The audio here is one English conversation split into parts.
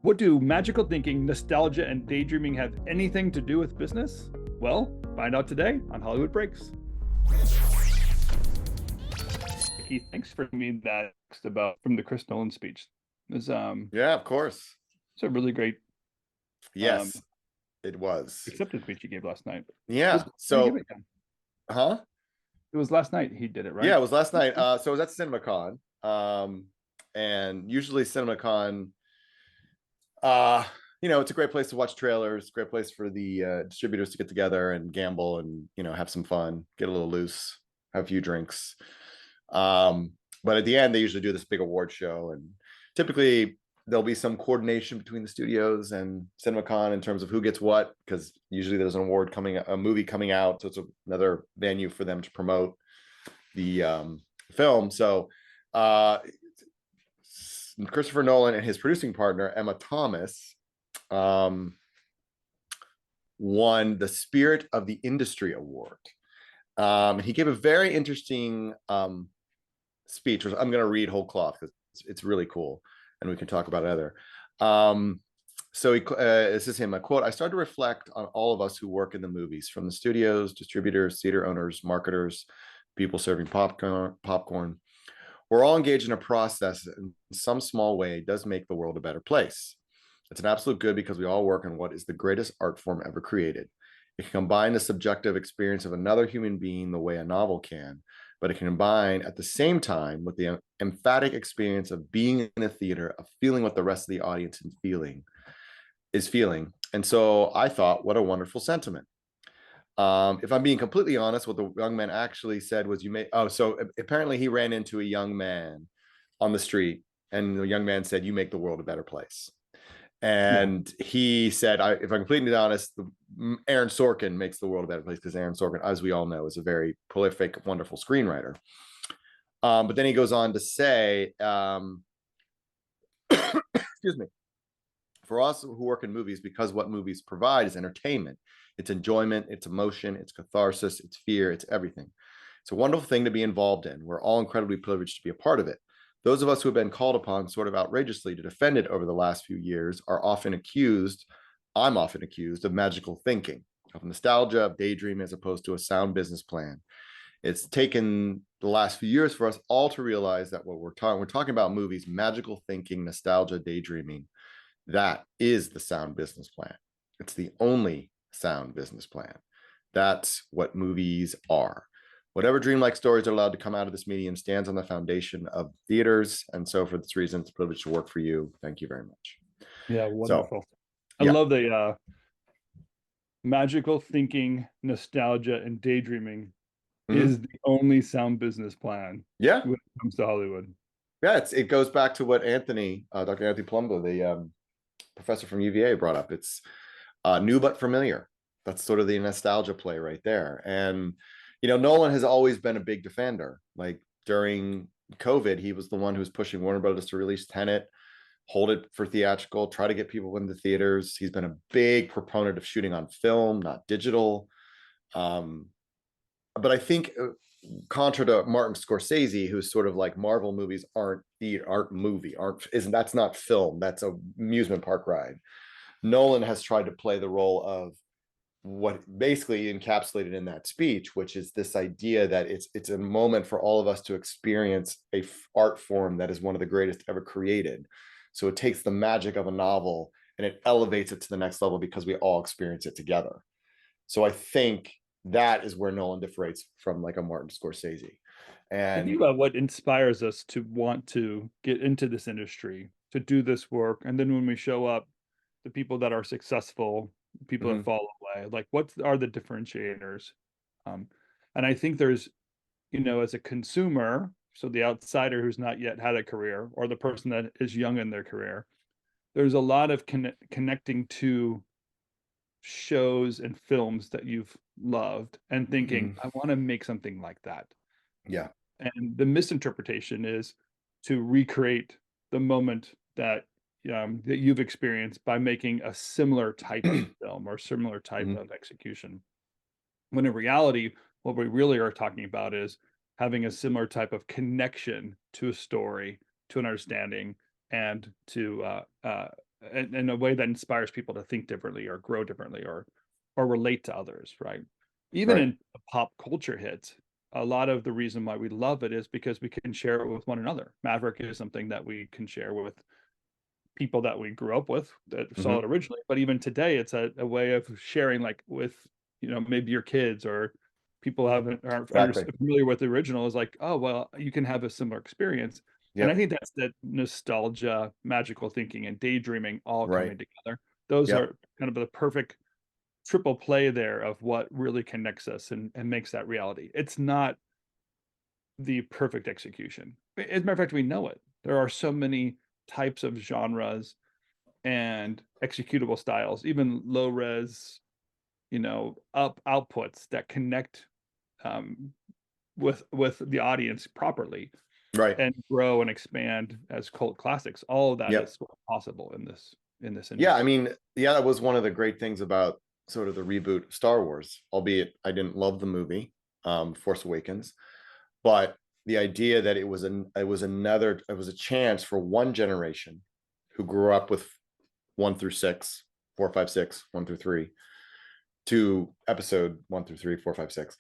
What do magical thinking, nostalgia, and daydreaming have anything to do with business? Well, find out today on Hollywood Breaks. Keith, thanks for me that text about from the Chris Nolan speech. It was Yeah, of course. it's a really great Yes, it was. acceptance speech he gave last night. Yeah. Did he give So, it again? huh? It was last night he did it, Yeah, right? it was last night. So it was at CinemaCon. And usually CinemaCon, uh, it's a great place to watch trailers, great place for the distributors to get together and gamble and, have some fun, get a little loose, have a few drinks. But at the end, they usually do this big award show, and typically there'll be some coordination between the studios and CinemaCon in terms of who gets what, because usually there's a movie coming out, so it's another venue for them to promote the film. So Christopher Nolan and his producing partner Emma Thomas won the Spirit of the Industry Award. He gave a very interesting speech, which I'm going to read whole cloth because it's really cool, and we can talk about it other. So this is him, a quote: "I started to reflect on all of us who work in the movies, from the studios, distributors, theater owners, marketers, people serving popcorn. We're all engaged in a process that in some small way does make the world a better place. It's an absolute good because we all work in what is the greatest art form ever created. It can combine the subjective experience of another human being the way a novel can, but it can combine at the same time with the emphatic experience of being in a theater, of feeling what the rest of the audience is feeling. And so I thought, what a wonderful sentiment. If I'm being completely honest, what the young man actually said was, so apparently he ran into a young man on the street, and the young man said, you make the world a better place. And he said, if I'm completely honest, Aaron Sorkin makes the world a better place, because Aaron Sorkin, as we all know, is a very prolific, wonderful screenwriter. But then he goes on to say, excuse me, for us who work in movies, because what movies provide is entertainment, it's enjoyment, it's emotion, it's catharsis, it's fear, it's everything. It's a wonderful thing to be involved in. We're all incredibly privileged to be a part of it. Those of us who have been called upon sort of outrageously to defend it over the last few years are often accused, I'm often accused, of magical thinking, of nostalgia, of daydreaming, as opposed to a sound business plan. It's taken the last few years for us all to realize that what we're talking about movies, magical thinking, nostalgia, daydreaming. That is the sound business plan. It's the only sound business plan. That's what movies are. Whatever dreamlike stories are allowed to come out of this medium stands on the foundation of theaters. And so for this reason, it's a privilege to work for you. Thank you very much. Yeah, wonderful. So, I yeah. love the magical thinking, nostalgia, and daydreaming is the only sound business plan Yeah. when it comes to Hollywood. Yeah, it goes back to what Dr. Anthony Palumbo, the professor from UVA, brought up. It's new but familiar. That's sort of the nostalgia play right there. And, Nolan has always been a big defender. Like during COVID, he was the one who was pushing Warner Brothers to release Tenet, hold it for theatrical, try to get people into theaters. He's been a big proponent of shooting on film, not digital. But I think, contra to Martin Scorsese, who's sort of like Marvel movies aren't that's not film, that's a amusement park ride. Nolan has tried to play the role of what basically encapsulated in that speech, which is this idea that it's a moment for all of us to experience a art form that is one of the greatest ever created. So it takes the magic of a novel and it elevates it to the next level because we all experience it together. So I think that is where Nolan differentiates from like a Martin Scorsese. And think And about what inspires us to want to get into this industry, to do this work. And then when we show up, the people that are successful, people that fall away, like what are the differentiators? And I think there's, as a consumer, so the outsider who's not yet had a career, or the person that is young in their career, there's a lot of connecting to shows and films that you've loved and thinking, I want to make something like that. yeah. And the misinterpretation is to recreate the moment that that you've experienced by making a similar type of film or similar type of execution. When in reality, what we really are talking about is having a similar type of connection to a story, to an understanding, and to in a way that inspires people to think differently or grow differently or relate to others, right? Even Right. in pop culture hits, a lot of the reason why we love it is because we can share it with one another. Maverick is something that we can share with people that we grew up with that saw Hmm. it originally, but even today it's a way of sharing, like with, maybe your kids or people aren't Exactly. familiar with the original, is like, oh well, you can have a similar experience. And I Yep. think that's that nostalgia, magical thinking, and daydreaming all Right. coming together. Those Yep. are kind of the perfect triple play there of what really connects us and makes that reality. It's not the perfect execution. As a matter of fact, we know it. There are so many types of genres and executable styles, even low res, up outputs that connect um, with the audience properly Right. and grow and expand as cult classics. All of that Yep. is possible in this Yeah, I industry. mean, yeah, that was one of the great things about sort of the reboot of Star Wars, albeit I didn't love the movie, Force Awakens, but the idea that it was a chance for one generation who grew up with 1 through 6, 4, 5, 6, 1 through 3, to episode 1 through 3, 4, 5, 6,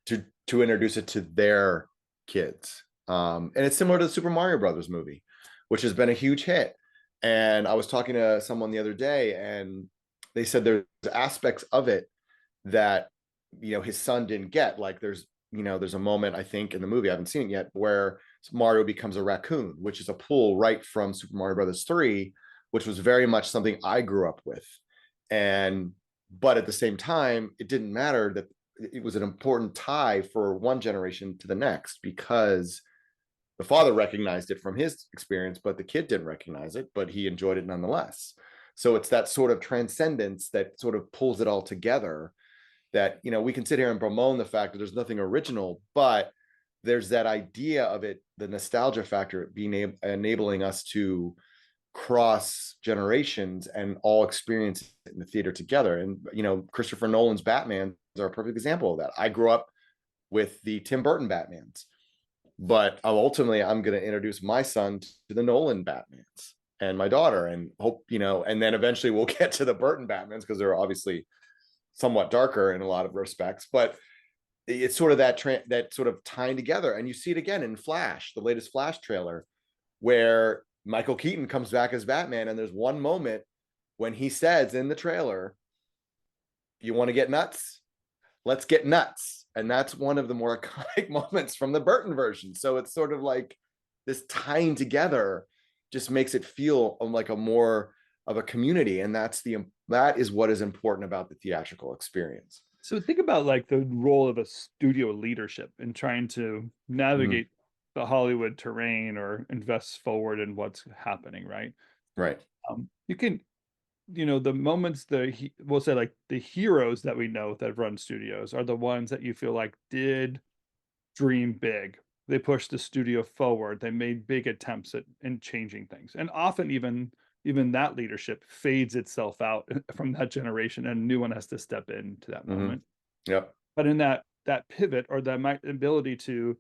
to introduce it to their kids. And it's similar to the Super Mario Brothers movie, which has been a huge hit. And I was talking to someone the other day, and they said there's aspects of it that his son didn't get. Like there's a moment, I think, in the movie, I haven't seen it yet, where Mario becomes a raccoon, which is a pull right from Super Mario Brothers 3, which was very much something I grew up with. And but at the same time, it didn't matter that it was an important tie for one generation to the next, because the father recognized it from his experience, but the kid didn't recognize it, but he enjoyed it nonetheless. So it's that sort of transcendence that sort of pulls it all together, that we can sit here and bemoan the fact that there's nothing original, but there's that idea of it, the nostalgia factor being enabling us to cross generations and all experience it in the theater together. And Christopher Nolan's Batman are a perfect example of that. I grew up with the Tim Burton Batmans, but ultimately I'm going to introduce my son to the Nolan Batmans, and my daughter, and hope and then eventually we'll get to the Burton Batmans, because they're obviously somewhat darker in a lot of respects. But it's sort of that sort of tying together, and you see it again in Flash, the latest Flash trailer, where Michael Keaton comes back as Batman, and there's one moment when he says in the trailer, "You want to get nuts? Let's get nuts." And that's one of the more iconic moments from the Burton version. So it's sort of like this tying together just makes it feel like a more of a community, and that is what is important about the theatrical experience. So think about like the role of a studio leadership in trying to Mhm. navigate the Hollywood terrain or invest forward in what's happening, right? Right. You can, the moments we'll say like the heroes that we know that run studios are the ones that you feel like did dream big. They pushed the studio forward. They made big attempts at in changing things. And often even that leadership fades itself out from that generation and a new one has to step into that Hmm. moment. Yep. But in that pivot or that ability to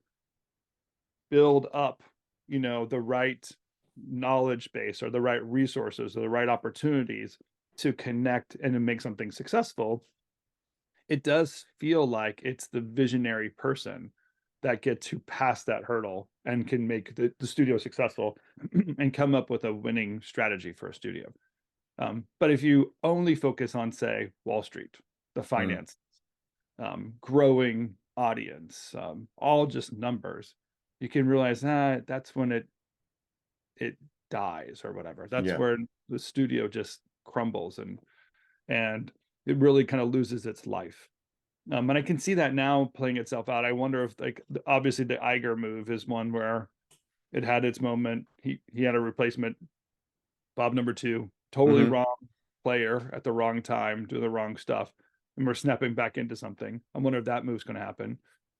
build up, the right knowledge base or the right resources or the right opportunities to connect and to make something successful, it does feel like it's the visionary person that gets to pass that hurdle and can make the studio successful and come up with a winning strategy for a studio. But if you only focus on, say, Wall Street, the Mm. finance, growing audience, all just numbers, you can realize that's when it dies or whatever. That's Yeah. where the studio just crumbles and it really kind of loses its life. And I can see that now playing itself out. I wonder if, like, obviously the Iger move is one where it had its moment. He had a replacement, Bob number two, totally Hmm. wrong player at the wrong time, doing the wrong stuff, and we're snapping back into something. I wonder if that move's going to happen.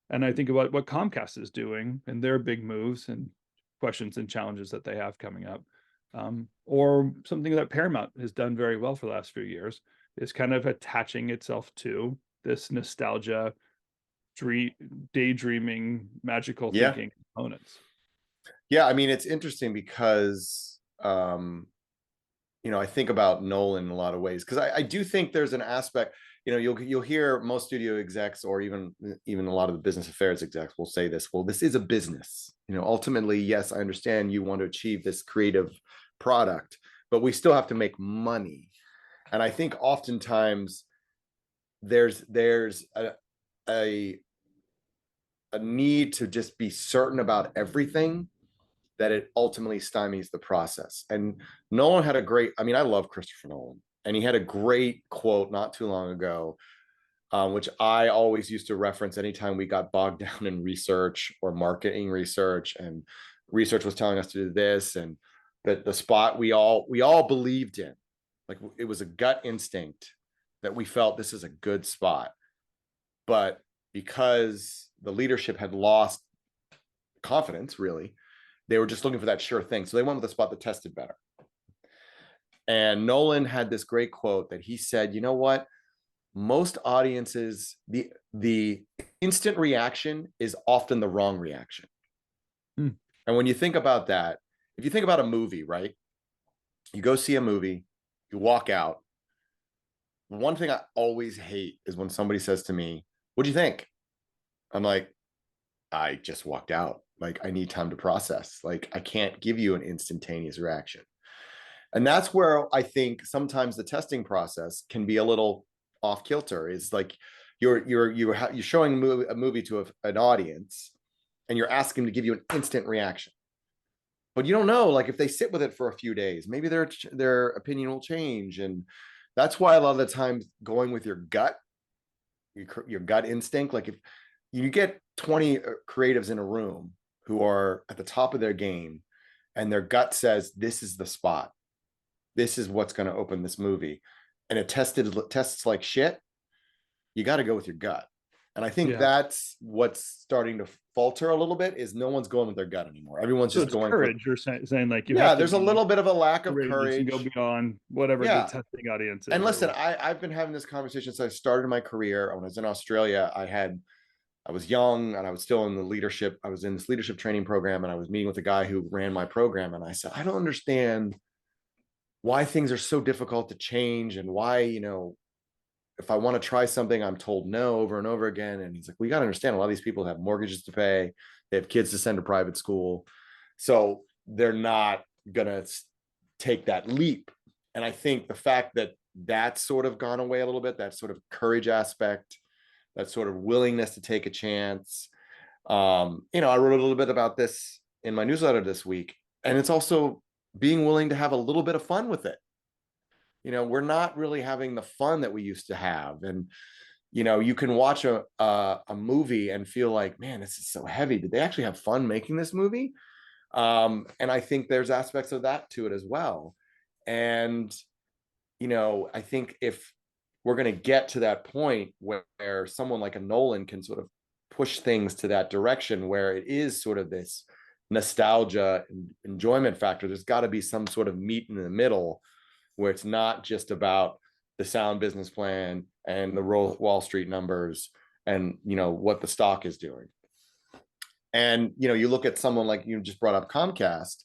And I think about what Comcast is doing and their big moves and questions and challenges that they have coming up. Or something that Paramount has done very well for the last few years is kind of attaching itself to this nostalgia, dream, daydreaming, magical Yeah. thinking components. Yeah. I mean, it's interesting because I think about Nolan in a lot of ways, because I do think there's an aspect, you'll hear most studio execs, or even a lot of the business affairs execs will say this, well, this is a business. Ultimately, yes, I understand you want to achieve this creative product, but we still have to make money. And I think oftentimes there's a need to just be certain about everything, that it ultimately stymies the process. And Nolan had I love Christopher Nolan, and he had a great quote not too long ago, which I always used to reference anytime we got bogged down in research or marketing research, and research was telling us to do this, and that the spot we all believed in, like it was a gut instinct that we felt this is a good spot, but because the leadership had lost confidence, really, they were just looking for that sure thing. So they went with a spot that tested better. And Nolan had this great quote that he said, you know what? Most audiences, the instant reaction is often the wrong reaction. Hmm. And when you think about that, if you think about a movie, right? You go see a movie, you walk out. One thing I always hate is when somebody says to me, "What'd you think?" I'm like, I just walked out. Like, I need time to process. Like, I can't give you an instantaneous reaction. And that's where I think sometimes the testing process can be a little off kilter. Is like you're showing a movie to an audience, and you're asking them to give you an instant reaction. But you don't know, like, if they sit with it for a few days, maybe their opinion will change. And that's why a lot of the times going with your gut, your gut instinct, like if you get 20 creatives in a room who are at the top of their game, and their gut says, this is the spot, this is what's going to open this movie, and it tests like shit, you got to go with your gut. And I think that's what's starting to falter a little bit, is no one's going with their gut anymore. Everyone's So just it's going courage. You're saying like you have to there's a little bit of a lack of courage and go beyond whatever the testing audience is. And listen, I've been having this conversation since I started my career. When I was in Australia, I was young, and I was still in the leadership. I was in this leadership training program, and I was meeting with a guy who ran my program. And I said, I don't understand why things are so difficult to change, and why, if I want to try something, I'm told no over and over again. And he's like, we got to understand, a lot of these people have mortgages to pay. They have kids to send to private school. So they're not going to take that leap. And I think the fact that that's sort of gone away a little bit, that sort of courage aspect, that sort of willingness to take a chance. I wrote a little bit about this in my newsletter this week, and it's also being willing to have a little bit of fun with it. We're not really having the fun that we used to have. And, you can watch a movie and feel like, man, this is so heavy. Did they actually have fun making this movie? And I think there's aspects of that to it as well. And, I think if we're going to get to that point where someone like a Nolan can sort of push things to that direction, where it is sort of this nostalgia and enjoyment factor, there's got to be some sort of meat in the middle, where it's not just about the sound business plan and the Wall Street numbers and, what the stock is doing. And, you look at someone like, you just brought up Comcast.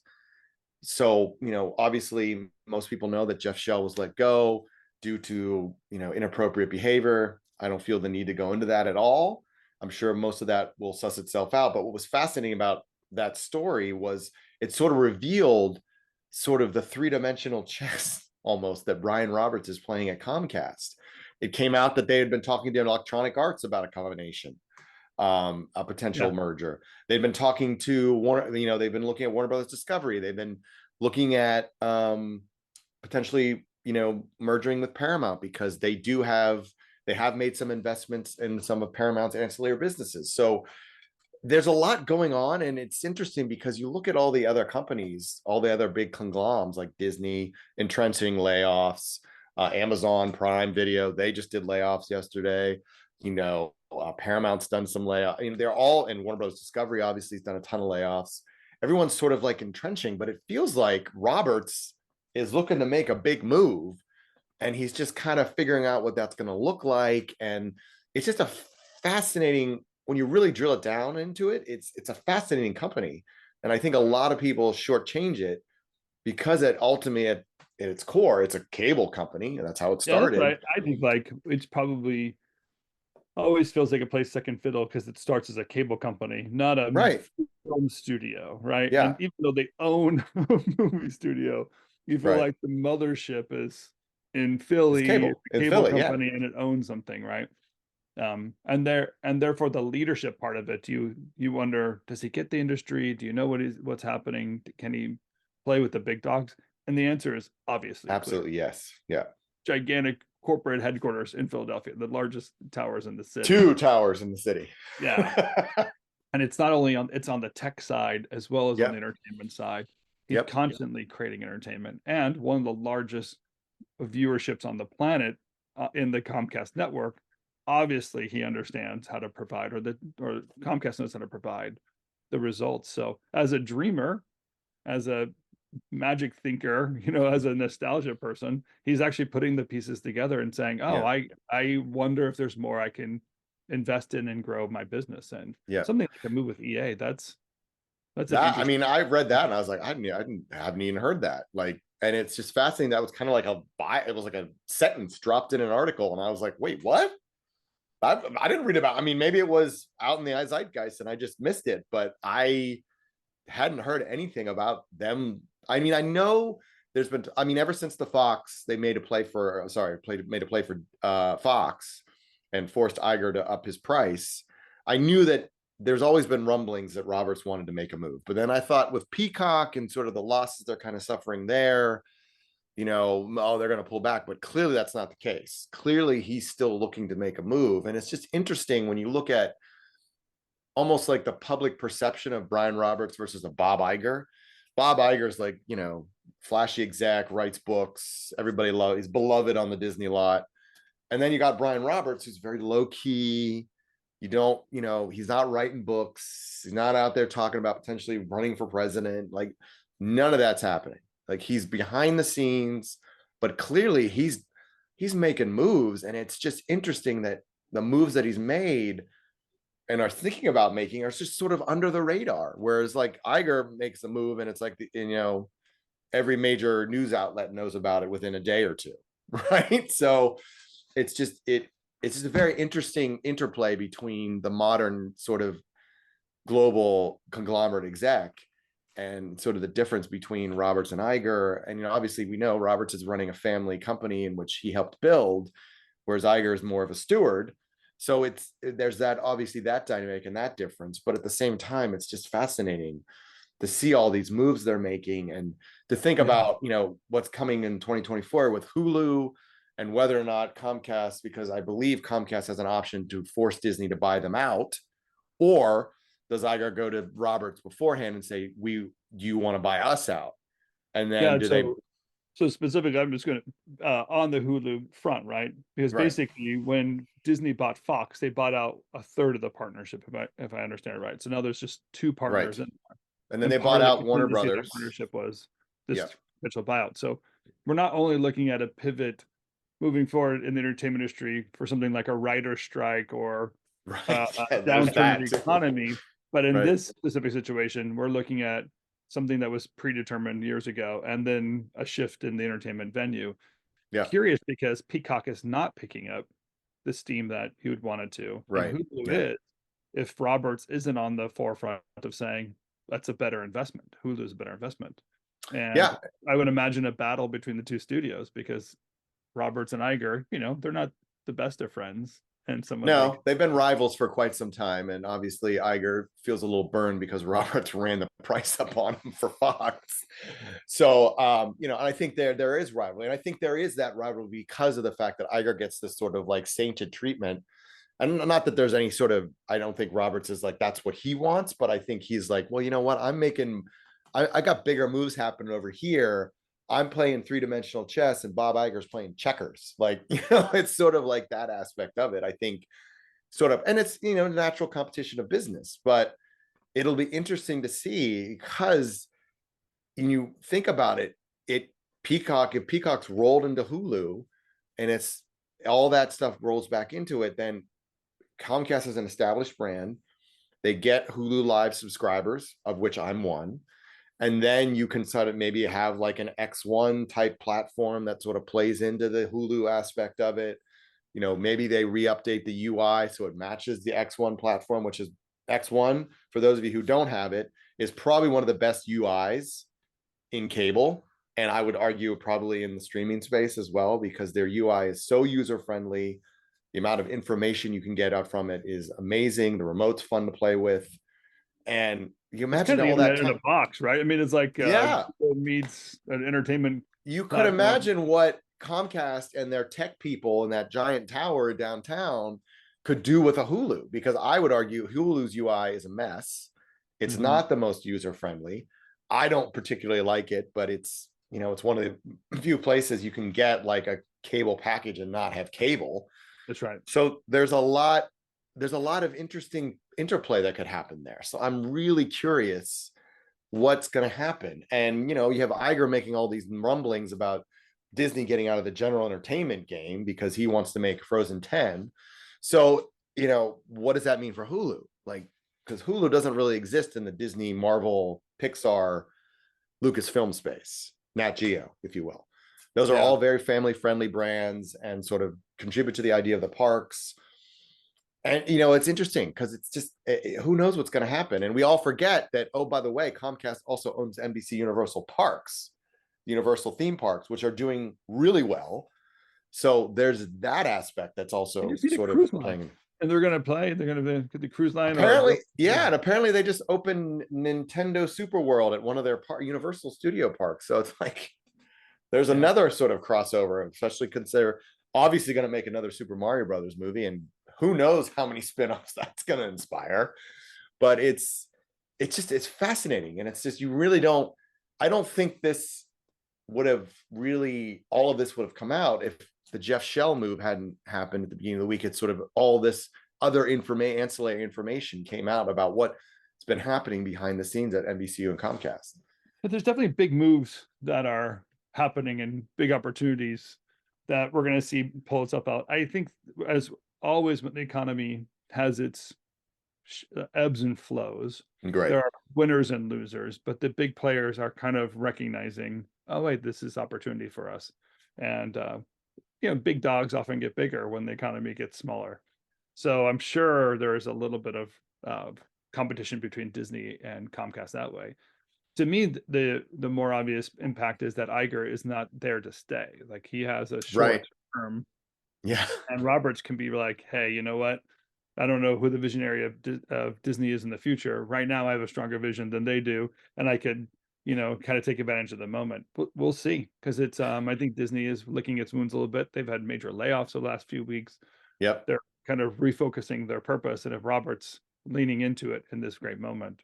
So, obviously most people know that Jeff Shell was let go due to, inappropriate behavior. I don't feel the need to go into that at all. I'm sure most of that will suss itself out. But what was fascinating about that story was it sort of revealed sort of the three-dimensional chess almost that Brian Roberts is playing at Comcast. It came out that they had been talking to Electronic Arts about a combination, a potential merger. They've been talking to Warner, they've been looking at Warner Brothers Discovery. They've been looking at potentially, merging with Paramount, because they have made some investments in some of Paramount's ancillary businesses. So there's a lot going on, and it's interesting because you look at all the other companies, all the other big conglomerates like Disney entrenching layoffs, Amazon Prime Video, they just did layoffs yesterday. Paramount's done some layoffs. They're all, and Warner Bros. Discovery obviously has done a ton of layoffs. Everyone's sort of like entrenching, but it feels like Roberts is looking to make a big move, and he's just kind of figuring out what that's going to look like. And it's just a fascinating, when you really drill it down into it, it's a fascinating company. And I think a lot of people shortchange it because it ultimately, at its core, it's a cable company, and that's how it Yeah, that's started. right. I think like it's probably always feels like it plays second fiddle because it starts as a cable company, not a Right. film studio, right? And Yeah. even though they own a movie studio, you feel Right. like the mothership is in It's Philly, cable it's a in cable Philly. Yeah. company, and it owns something, right? And therefore the leadership part of it, you wonder, does he get the industry? Do you know what's happening? Can he play with the big dogs? And the answer is obviously clear. Absolutely. Yes. Yeah. Gigantic corporate headquarters in Philadelphia, the largest towers in the city. 2 towers in the city. Yeah. And it's not only it's on the tech side as well as on the Yep. entertainment side. He's Yep. constantly creating entertainment, and one of the largest viewerships on the planet in the Comcast network. Obviously, he understands how to provide, or Comcast knows how to provide the results. So, as a dreamer, as a magic thinker, as a nostalgia person, he's actually putting the pieces together and saying, "Oh, Yeah. I wonder if there's more I can invest in and grow my business." And Yeah. something like a move with EA, that's an That, I interesting. mean, I read that and I was like, haven't even heard that. Like, and it's just fascinating. That was kind of like it was like a sentence dropped in an article. And I was like, wait, what? I didn't read about, I mean, maybe it was out in the zeitgeist and I just missed it, but I hadn't heard anything about them. I mean, I know there's been, I mean, ever since the Fox, they made a play for, made a play for Fox and forced Iger to up his price. I knew that there's always been rumblings that Roberts wanted to make a move. But then I thought with Peacock and sort of the losses they're kind of suffering there, oh, they're going to pull back. But clearly that's not the case. Clearly he's still looking to make a move. And it's just interesting when you look at almost like the public perception of Brian Roberts versus a Bob Iger. Bob Iger's like, flashy exec, writes books. Everybody loves, he's beloved on the Disney lot. And then you got Brian Roberts, who's very low key. You don't, he's not writing books. He's not out there talking about potentially running for president. Like none of that's happening. Like he's behind the scenes, but clearly he's making moves. And it's just interesting that the moves that he's made and are thinking about making are just sort of under the radar. Whereas like Iger makes a move and it's like, every major news outlet knows about it within a day or two. Right. So it's just a very interesting interplay between the modern sort of global conglomerate exec and sort of the difference between Roberts and Iger. And obviously we know Roberts is running a family company in which he helped build, whereas Iger is more of a steward. So there's that, obviously that dynamic and that difference. But at the same time, it's just fascinating to see all these moves they're making and to think about, what's coming in 2024 with Hulu and whether or not Comcast, because I believe Comcast has an option to force Disney to buy them out, or does Iger go to Roberts beforehand and say, do you want to buy us out? And then So specifically, I'm just going to on the Hulu front, right? Because right, basically, when Disney bought Fox, they bought out a third of the partnership, if I understand it right. So now there's just two partners, right. And then and they part bought of the out Warner contingency of that Brothers. partnership was Yeah. this potential buyout. So we're not only looking at a pivot moving forward in the entertainment industry for something like a writer strike or Right. a Yeah, there's downturn in that the economy, but in right. this specific situation, we're looking at something that was predetermined years ago, and then a shift in the entertainment venue. Yeah. Curious because Peacock is not picking up the steam that he would want it to, and Right. Hulu Yeah. is. If Roberts isn't on the forefront of saying that's a better investment, Hulu is a better investment, and Yeah. I would imagine a battle between the two studios because Roberts and Iger, they're not the best of friends, and someone like No, they've been rivals for quite some time. And obviously Iger feels a little burned because Roberts ran the price up on him for Fox. So and I think there is rivalry. And I think there is that rivalry because of the fact that Iger gets this sort of like sainted treatment. And not that there's any sort of, I don't think Roberts is like that's what he wants, but I think he's like, well, you know what? I got bigger moves happening over here. I'm playing 3-dimensional chess and Bob Iger's playing checkers. Like, it's sort of like that aspect of it. I think sort of, and it's, natural competition of business, but it'll be interesting to see because when you think about it, if Peacock's rolled into Hulu and it's all that stuff rolls back into it, then Comcast is an established brand. They get Hulu Live subscribers, of which I'm one. And then you can sort of maybe have like an X1 type platform that sort of plays into the Hulu aspect of it. You know, maybe they re-update the UI so it matches the X1 platform, which is X1, for those of you who don't have it, is probably one of the best UIs in cable. And I would argue probably in the streaming space as well, because their UI is so user-friendly. The amount of information you can get out from it is amazing. The remote's fun to play with. And you It's imagine kind of the all that internet in a time. box, right? I mean, it's like Yeah. Google meets an entertainment You could platform. imagine what Comcast and their tech people in that giant tower downtown could do with a Hulu, because I would argue Hulu's UI is a mess. It's Mhm. not the most user friendly. I don't particularly like it, but it's, you know, it's one of the few places you can get like a cable package and not have cable. That's right. So there's a lot of interesting interplay that could happen there. So I'm really curious what's going to happen. And, you know, you have Iger making all these rumblings about Disney getting out of the general entertainment game because he wants to make Frozen 10. So, you know, what does that mean for Hulu? Like, because Hulu doesn't really exist in the Disney, Marvel, Pixar, Lucasfilm space, Nat Geo, if you will. Those are Yeah. all very family friendly brands and sort of contribute to the idea of the parks. And, you know, it's interesting because it's just, who knows what's going to happen. And we all forget that, oh, by the way, Comcast also owns NBC Universal Parks, Universal theme parks, which are doing really well. So there's that aspect that's Did you also see the sort of cruise line? playing. And they're going to play. They're going to get the cruise line Apparently, or yeah, and apparently they just opened Nintendo Super World at one of their Universal Studio parks. So it's like there's yeah. another sort of crossover, especially consider obviously going to make another Super Mario Brothers movie, and who knows how many spin-offs that's going to inspire. But it's fascinating, and it's just you really don't. I don't think this would have really all of this would have come out if the Jeff Shell move hadn't happened at the beginning of the week. It's sort of all this other ancillary information came out about what's been happening behind the scenes at NBCU and Comcast. But there's definitely big moves that are happening and big opportunities that we're going to see pull itself out. I think, as always, when the economy has its ebbs and flows, Great. there are winners and losers, but the big players are kind of recognizing, oh, wait, this is opportunity for us. And, you know, big dogs often get bigger when the economy gets smaller. So I'm sure there is a little bit of competition between Disney and Comcast that way. To me, the more obvious impact is that Iger is not there to stay. Like, he has a short Right. term, Yeah. and Roberts can be like, hey, you know what? I don't know who the visionary of Disney is in the future. Right now, I have a stronger vision than they do, and I could, you know, kind of take advantage of the moment. But we'll see, because it's I think Disney is licking its wounds a little bit. They've had major layoffs the last few weeks. Yep. They're kind of refocusing their purpose, and if Roberts leaning into it in this great moment.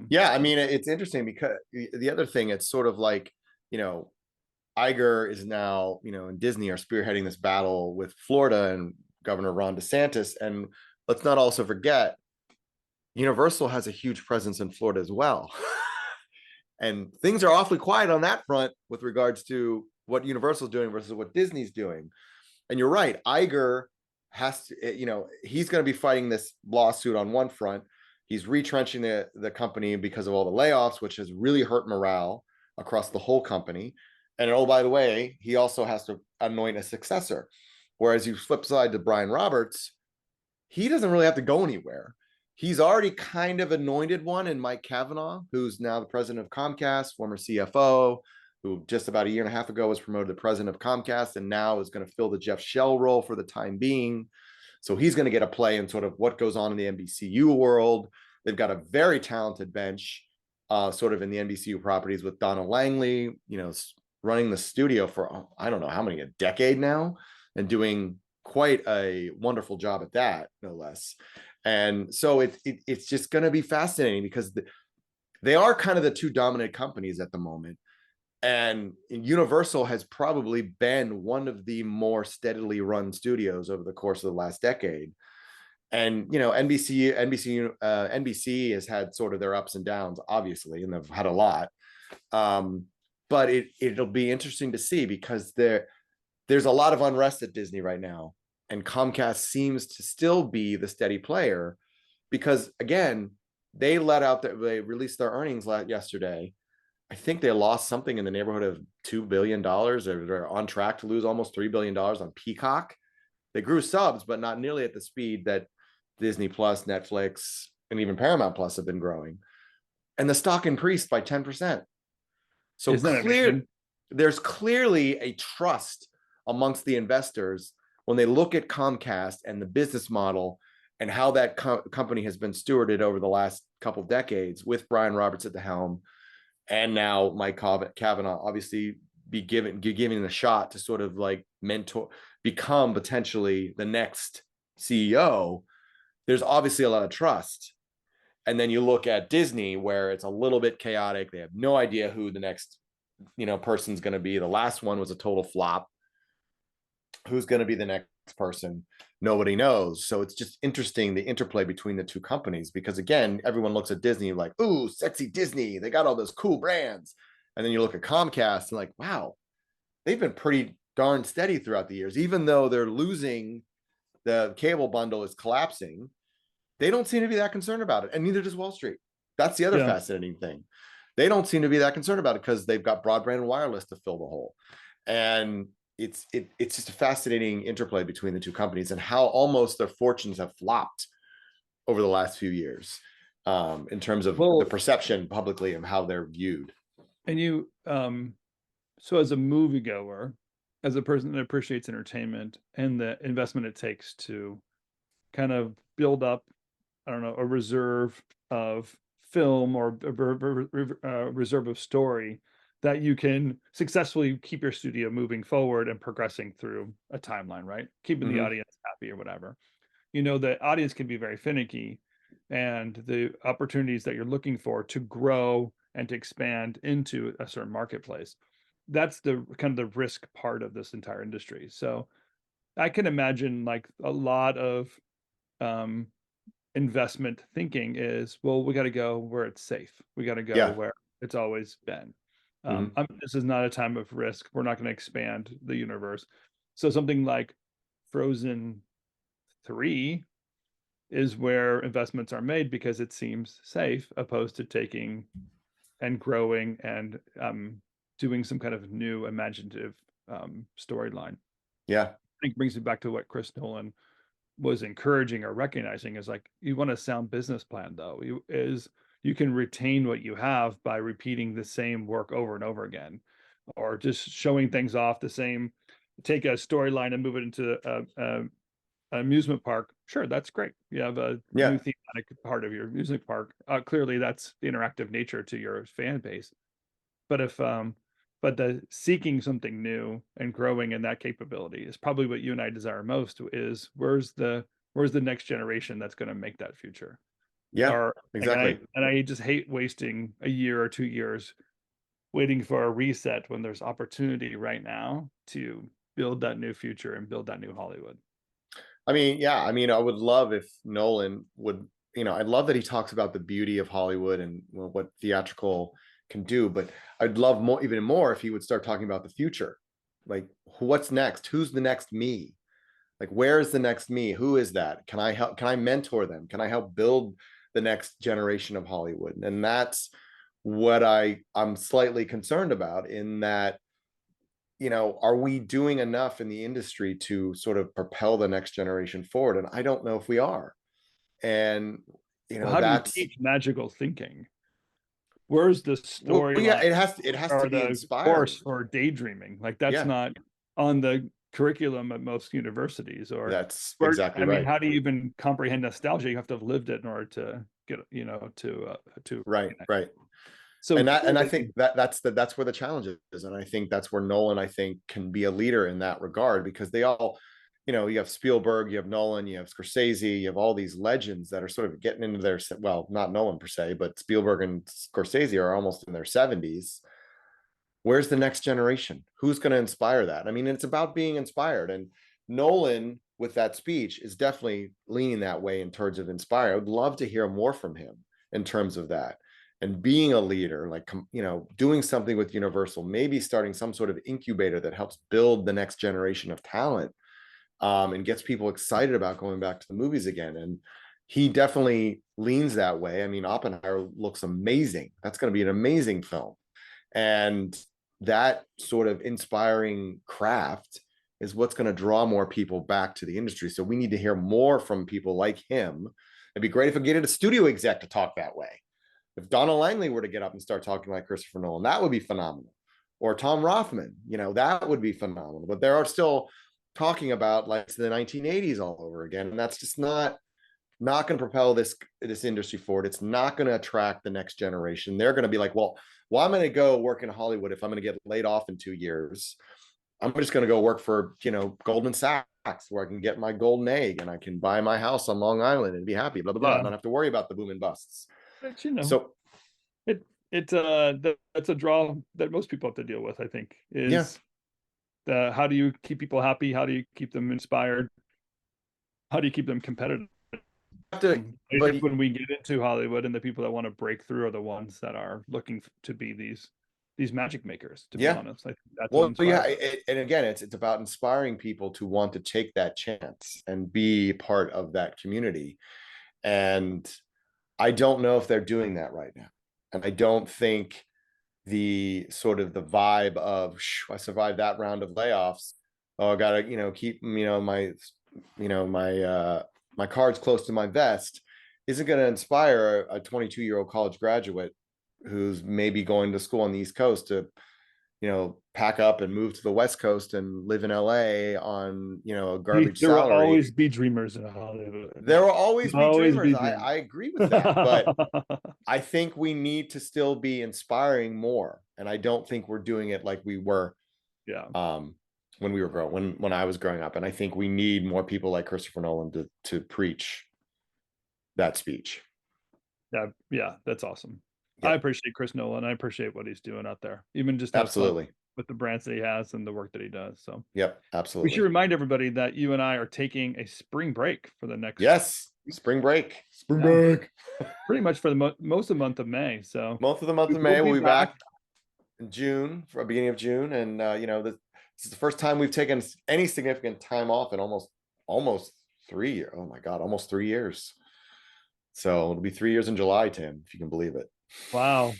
Yeah, I mean, it's interesting because the other thing, it's sort of like, you know, Iger is now, you know, and Disney are spearheading this battle with Florida and Governor Ron DeSantis. And let's not also forget, Universal has a huge presence in Florida as well. And things are awfully quiet on that front with regards to what Universal's doing versus what Disney's doing. And you're right, Iger has to, you know, he's going to be fighting this lawsuit on one front. He's retrenching the company because of all the layoffs, which has really hurt morale across the whole company. And oh, by the way, he also has to anoint a successor. Whereas you flip side to Brian Roberts, he doesn't really have to go anywhere. He's already kind of anointed one in Mike Kavanaugh, who's now the president of Comcast, former CFO, who just about a year and a half ago was promoted to president of Comcast and now is going to fill the Jeff Shell role for the time being. So he's going to get a play in sort of what goes on in the NBCU world. They've got a very talented bench, sort of in the NBCU properties with Donna Langley, you know, running the studio for, I don't know how many, a decade now, and doing quite a wonderful job at that, no less. And so it's just going to be fascinating because they are kind of the two dominant companies at the moment. And Universal has probably been one of the more steadily run studios over the course of the last decade. And, you know, NBC has had sort of their ups and downs, obviously, and they've had a lot. But it'll be interesting to see because there's a lot of unrest at Disney right now. And Comcast seems to still be the steady player because, again, they released their earnings yesterday. I think they lost something in the neighborhood of $2 billion. They're on track to lose almost $3 billion on Peacock. They grew subs, but not nearly at the speed that Disney Plus, Netflix, and even Paramount Plus have been growing. And the stock increased by 10%. So Isn't that amazing? there's clearly a trust amongst the investors when they look at Comcast and the business model and how that company has been stewarded over the last couple of decades with Brian Roberts at the helm, and now Mike Cavanaugh obviously be given a shot to sort of like mentor, become potentially the next CEO. There's obviously a lot of trust. And then you look at Disney, where it's a little bit chaotic. They have no idea who the next, person's going to be. The last one was a total flop. Who's going to be the next person? Nobody knows. So it's just interesting, the interplay between the two companies, because again, everyone looks at Disney like, ooh, sexy Disney. They got all those cool brands. And then you look at Comcast and like, wow, they've been pretty darn steady throughout the years, even though they're losing, the cable bundle is collapsing. They don't seem to be that concerned about it. And neither does Wall Street. That's the other fascinating thing. They don't seem to be that concerned about it because they've got broadband and wireless to fill the hole. And it's just a fascinating interplay between the two companies and how almost their fortunes have flopped over the last few years, in terms of the perception publicly and how they're viewed. And you, so as a moviegoer, as a person that appreciates entertainment and the investment it takes to kind of build up, I don't know, a reserve of film or a reserve of story that you can successfully keep your studio moving forward and progressing through a timeline, right? Keeping the audience happy or whatever. The audience can be very finicky, and the opportunities that you're looking for to grow and to expand into a certain marketplace, that's the kind of the risk part of this entire industry. So I can imagine like a lot of investment thinking is, well, we got to go where it's safe. We got to go where it's always been. This is not a time of risk. We're not going to expand the universe. So something like Frozen 3 is where investments are made because it seems safe, opposed to taking and growing and doing some kind of new imaginative storyline. Yeah. I think brings me back to what Chris Nolan was encouraging or recognizing, is like, you want a sound business plan, though, you can retain what you have by repeating the same work over and over again, or just showing things off the same. Take a storyline and move it into an amusement park. Sure, that's great. You have a new thematic part of your amusement park. Clearly, that's the interactive nature to your fan base. But if but the seeking something new and growing in that capability is probably what you and I desire most, is where's the next generation that's going to make that future. Exactly. And I just hate wasting a year or 2 years waiting for a reset when there's opportunity right now to build that new future and build that new Hollywood. I mean, I would love if Nolan would, I'd love that he talks about the beauty of Hollywood and what theatrical can do, but I'd love even more if he would start talking about the future. Like, what's next? Who's the next me? Like, where is the next me? Who is that? Can I help? Can I mentor them? Can I help build the next generation of Hollywood? And that's what I'm slightly concerned about, in that, are we doing enough in the industry to sort of propel the next generation forward? And I don't know if we are. And, how do you teach magical thinking? Where's the story? It has to be inspiring. Course for daydreaming. Like, that's not on the curriculum at most universities. Or that's exactly right. I mean, how do you even comprehend nostalgia? You have to have lived it in order to get, to right. So, and I think that's where the challenge is. And I think that's where Nolan, I think, can be a leader in that regard, because they all, you have Spielberg, you have Nolan, you have Scorsese, you have all these legends that are sort of getting into their, well, not Nolan per se, but Spielberg and Scorsese are almost in their 70s. Where's the next generation? Who's going to inspire that? I mean, it's about being inspired. And Nolan, with that speech, is definitely leaning that way in terms of inspire. I would love to hear more from him in terms of that. And being a leader, like, doing something with Universal, maybe starting some sort of incubator that helps build the next generation of talent, and gets people excited about going back to the movies again. And he definitely leans that way. I mean, Oppenheimer looks amazing. That's going to be an amazing film. And that sort of inspiring craft is what's going to draw more people back to the industry. So we need to hear more from people like him. It'd be great if we get a studio exec to talk that way. If Donald Langley were to get up and start talking like Christopher Nolan, that would be phenomenal. Or Tom Rothman, that would be phenomenal. But there are still talking about like the 1980s all over again, and that's just not going to propel this industry forward. It's not going to attract the next generation. They're going to be like, well, I'm going to go work in Hollywood if I'm going to get laid off in 2 years. I'm just going to go work for Goldman Sachs, where I can get my golden egg and I can buy my house on Long Island and be happy, blah blah blah. I don't have to worry about the boom and busts. But So that's a draw that most people have to deal with, I think, is how do you keep people happy? How do you keep them inspired? How do you keep them competitive? When we get into Hollywood, and the people that want to break through are the ones that are looking to be these magic makers, to be honest. I think that's and again, it's about inspiring people to want to take that chance and be part of that community. And I don't know if they're doing that right now. And I don't think the sort of the vibe of I survived that round of layoffs. Oh, I gotta, keep, my cards close to my vest isn't going to inspire a 22-year-old college graduate who's maybe going to school on the East Coast to, pack up and move to the West Coast and live in LA on, a garbage salary. There will always be dreamers in Hollywood. There will always be dreamers. I agree with that, but I think we need to still be inspiring more. And I don't think we're doing it like we were. When we were when I was growing up. And I think we need more people like Christopher Nolan to preach that speech. Yeah, that's awesome. I appreciate Chris Nolan. I appreciate what he's doing out there, even just absolutely with the brands that he has and the work that he does. So absolutely. We should remind everybody that you and I are taking a spring break for the next spring break. Pretty much for the most of the month of May. So most of the month of May, we'll be back in June, for the beginning of June, and this is the first time we've taken any significant time off in almost 3 years. Oh my God, almost 3 years. So it'll be 3 years in July, Tim, if you can believe it. Wow.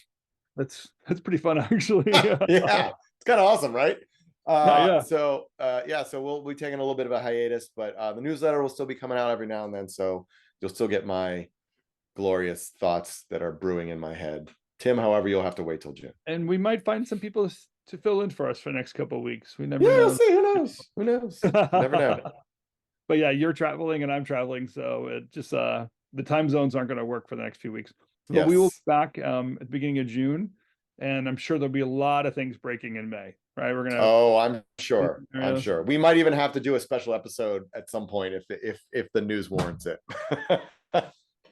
That's pretty fun, actually. Yeah. It's kind of awesome, right? So we'll be taking a little bit of a hiatus, but the newsletter will still be coming out every now and then. So you'll still get my glorious thoughts that are brewing in my head. Tim, however, you'll have to wait till June. And we might find some people to fill in for us for the next couple of weeks. We never know. We'll see. Who knows? Never know. But yeah, you're traveling and I'm traveling, so it just the time zones aren't going to work for the next few weeks. But we will be back at the beginning of June, and I'm sure there'll be a lot of things breaking in May. Right? We're gonna. Oh, I'm sure. I'm sure. We might even have to do a special episode at some point if the news warrants it.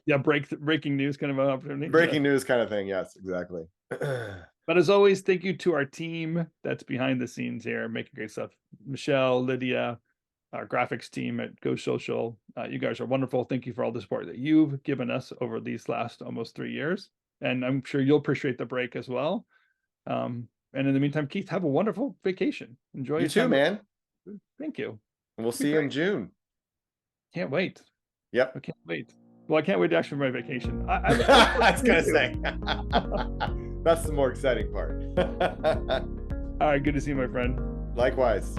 Yeah, breaking news kind of an opportunity. Breaking news kind of thing. Yes, exactly. But as always, thank you to our team that's behind the scenes here, making great stuff. Michelle, Lydia, our graphics team at Go Social. You guys are wonderful. Thank you for all the support that you've given us over these last almost 3 years. And I'm sure you'll appreciate the break as well. And in the meantime, Keith, have a wonderful vacation. Enjoy you too, man. Thank you. And we'll see you in June. Can't wait. Yep. I can't wait. Well, I can't wait to actually for my vacation. I was going to say. That's the more exciting part. All right. Good to see you, my friend. Likewise.